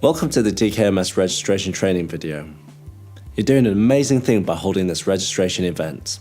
Welcome to the DKMS registration training video. You're doing an amazing thing by holding this registration event.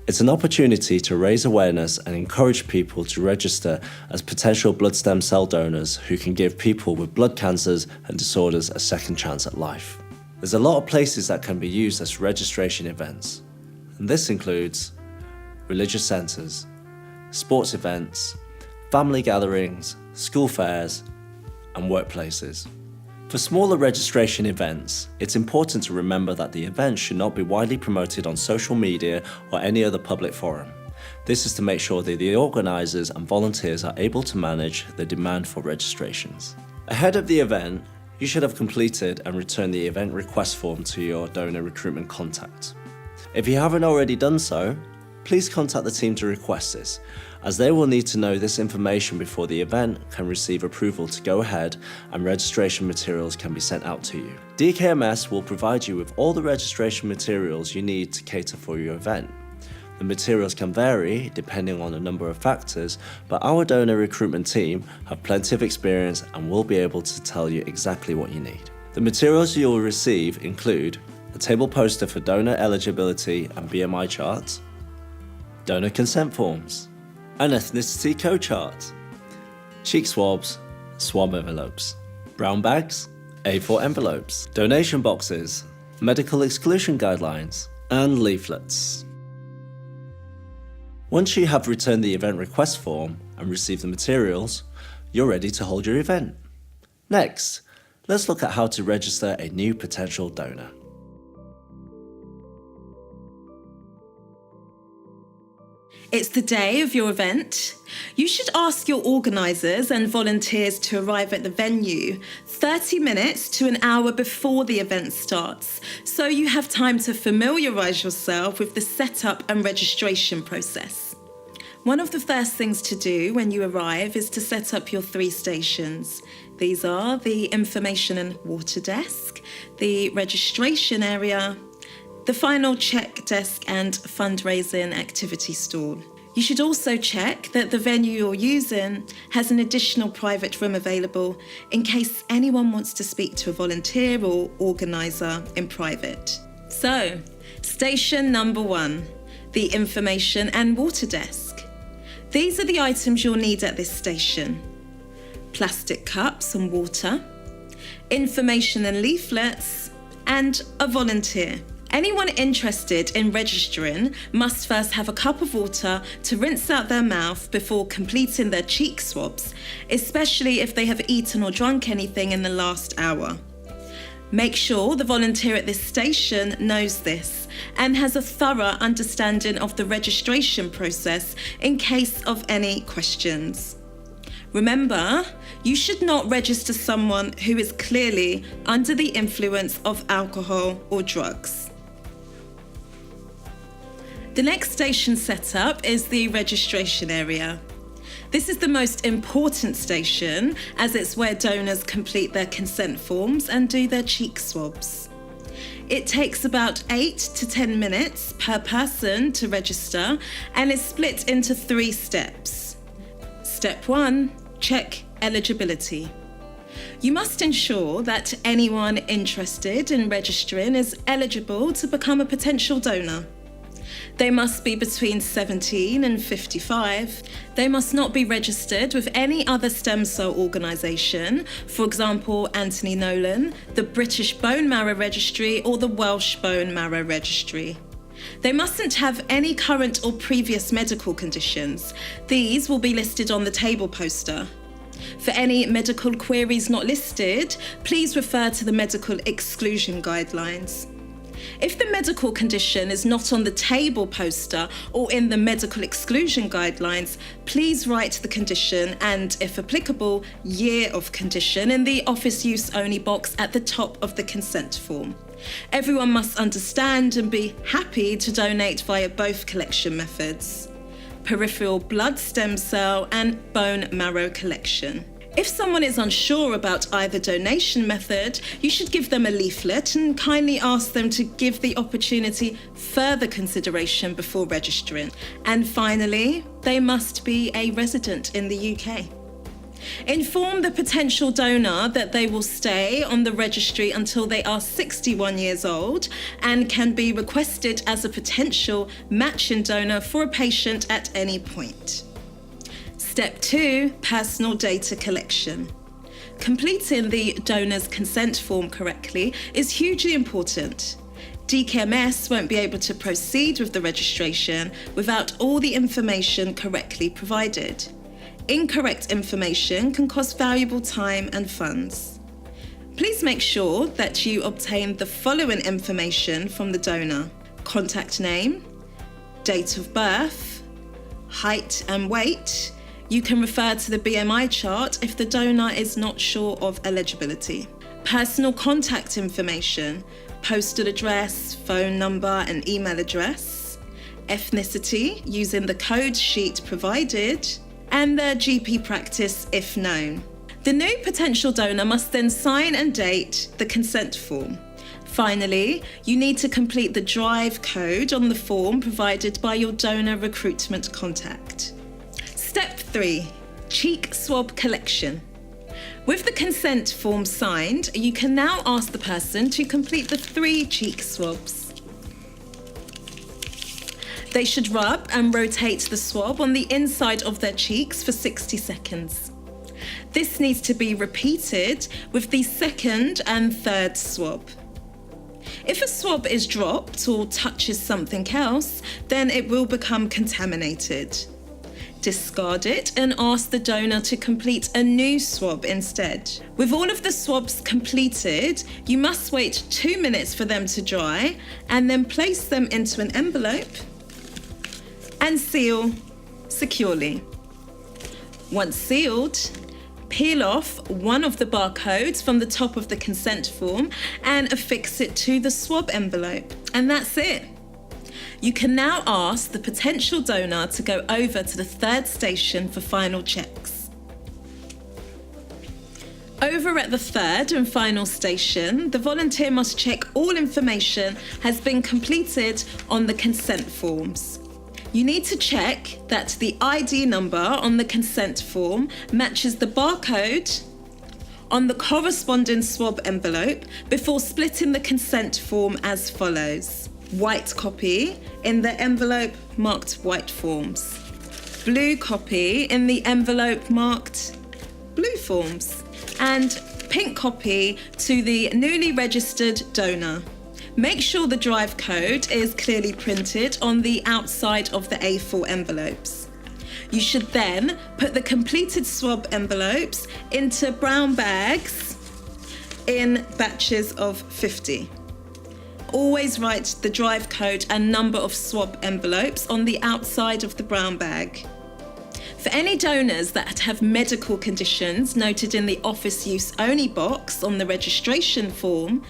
It's an opportunity to raise awareness and encourage people to register as potential blood stem cell donors who can give people with blood cancers and disorders a second chance at life. There's a lot of places that can be used as registration events, and this includes religious centres, sports events, family gatherings, school fairs, and workplaces. For smaller registration events, it's important to remember that the event should not be widely promoted on social media or any other public forum. This is to make sure that the organisers and volunteers are able to manage the demand for registrations. Ahead of the event, you should have completed and returned the event request form to your donor recruitment contact. If you haven't already done so, please contact the team to request this, as they will need to know this information before the event can receive approval to go ahead and registration materials can be sent out to you. DKMS will provide you with all the registration materials you need to cater for your event. The materials can vary depending on a number of factors, but our donor recruitment team have plenty of experience and will be able to tell you exactly what you need. The materials you will receive include a table poster for donor eligibility and BMI charts, donor consent forms, an ethnicity code chart, cheek swabs, swab envelopes, brown bags, A4 envelopes, donation boxes, medical exclusion guidelines, and leaflets. Once you have returned the event request form and received the materials, you're ready to hold your event. Next, let's look at how to register a new potential donor. It's the day of your event. You should ask your organisers and volunteers to arrive at the venue 30 minutes to an hour before the event starts, so you have time to familiarise yourself with the setup and registration process. One of the first things to do when you arrive is to set up your 3 stations. These are the information and water desk, the registration area, the final check desk and fundraising activity stall. You should also check that the venue you're using has an additional private room available in case anyone wants to speak to a volunteer or organiser in private. So, station number 1, the information and water desk. These are the items you'll need at this station: plastic cups and water, information and leaflets, and a volunteer. Anyone interested in registering must first have a cup of water to rinse out their mouth before completing their cheek swabs, especially if they have eaten or drunk anything in the last hour. Make sure the volunteer at this station knows this and has a thorough understanding of the registration process in case of any questions. Remember, you should not register someone who is clearly under the influence of alcohol or drugs. The next station setup is the registration area. This is the most important station as it's where donors complete their consent forms and do their cheek swabs. It takes about 8 to 10 minutes per person to register and is split into 3 steps. Step 1, check eligibility. You must ensure that anyone interested in registering is eligible to become a potential donor. They must be between 17 and 55. They must not be registered with any other stem cell organisation, for example, Anthony Nolan, the British Bone Marrow Registry, or the Welsh Bone Marrow Registry. They mustn't have any current or previous medical conditions. These will be listed on the table poster. For any medical queries not listed, please refer to the medical exclusion guidelines. If the medical condition is not on the table poster or in the medical exclusion guidelines, please write the condition and, if applicable, year of condition in the office use only box at the top of the consent form. Everyone must understand and be happy to donate via both collection methods: peripheral blood stem cell and bone marrow collection. If someone is unsure about either donation method, you should give them a leaflet and kindly ask them to give the opportunity further consideration before registering. And finally, they must be a resident in the UK. Inform the potential donor that they will stay on the registry until they are 61 years old and can be requested as a potential matching donor for a patient at any point. Step 2, personal data collection. Completing the donor's consent form correctly is hugely important. DKMS won't be able to proceed with the registration without all the information correctly provided. Incorrect information can cost valuable time and funds. Please make sure that you obtain the following information from the donor: contact name, date of birth, height and weight. You can refer to the BMI chart if the donor is not sure of eligibility. Personal contact information, postal address, phone number and email address, ethnicity using the code sheet provided, and their GP practice if known. The new potential donor must then sign and date the consent form. Finally, you need to complete the drive code on the form provided by your donor recruitment contact. Step 3, cheek swab collection. With the consent form signed, you can now ask the person to complete the 3 cheek swabs. They should rub and rotate the swab on the inside of their cheeks for 60 seconds. This needs to be repeated with the 2nd and 3rd swab. If a swab is dropped or touches something else, then it will become contaminated. Discard it and ask the donor to complete a new swab instead. With all of the swabs completed, you must wait 2 minutes for them to dry and then place them into an envelope and seal securely. Once sealed, peel off one of the barcodes from the top of the consent form and affix it to the swab envelope. And that's it. You can now ask the potential donor to go over to the 3rd station for final checks. Over at the 3rd and final station, the volunteer must check all information has been completed on the consent forms. You need to check that the ID number on the consent form matches the barcode on the corresponding swab envelope before splitting the consent form as follows: white copy in the envelope marked white forms, blue copy in the envelope marked blue forms, and pink copy to the newly registered donor. Make sure the drive code is clearly printed on the outside of the A4 envelopes. You should then put the completed swab envelopes into brown bags in batches of 50. Always write the drive code and number of swab envelopes on the outside of the brown bag. For any donors that have medical conditions noted in the office use only box on the registration form,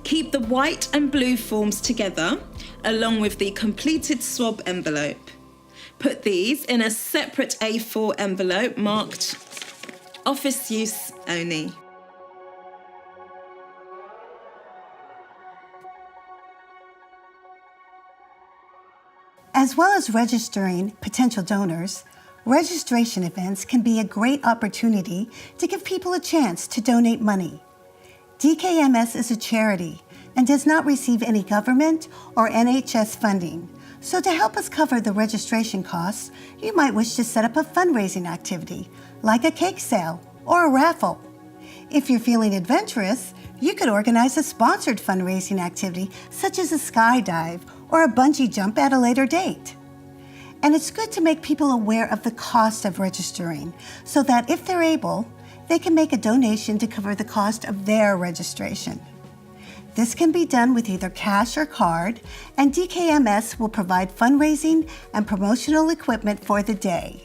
keep the white and blue forms together along with the completed swab envelope. Put these in a separate A4 envelope marked office use only. As well as registering potential donors, registration events can be a great opportunity to give people a chance to donate money. DKMS is a charity and does not receive any government or NHS funding. So to help us cover the registration costs, you might wish to set up a fundraising activity, like a cake sale or a raffle. If you're feeling adventurous, you could organize a sponsored fundraising activity such as a skydive or a bungee jump at a later date. And it's good to make people aware of the cost of registering so that if they're able, they can make a donation to cover the cost of their registration. This can be done with either cash or card, and DKMS will provide fundraising and promotional equipment for the day.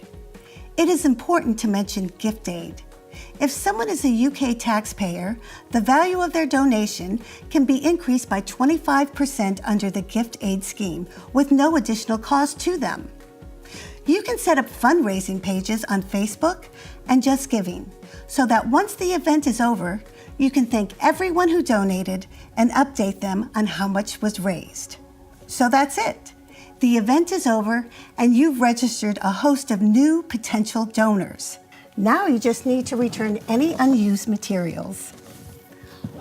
It is important to mention gift aid. If someone is a UK taxpayer, the value of their donation can be increased by 25% under the gift aid scheme with no additional cost to them. You can set up fundraising pages on Facebook and Just Giving so that once the event is over, you can thank everyone who donated and update them on how much was raised. So that's it. The event is over and you've registered a host of new potential donors. Now you just need to return any unused materials.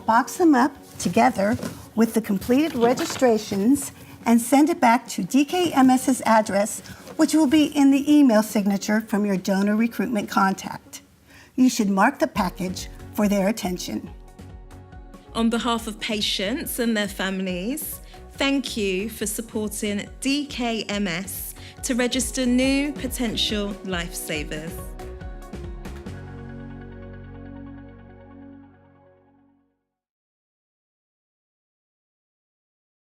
Box them up together with the completed registrations and send it back to DKMS's address, which will be in the email signature from your donor recruitment contact. You should mark the package for their attention. On behalf of patients and their families, thank you for supporting DKMS to register new potential lifesavers.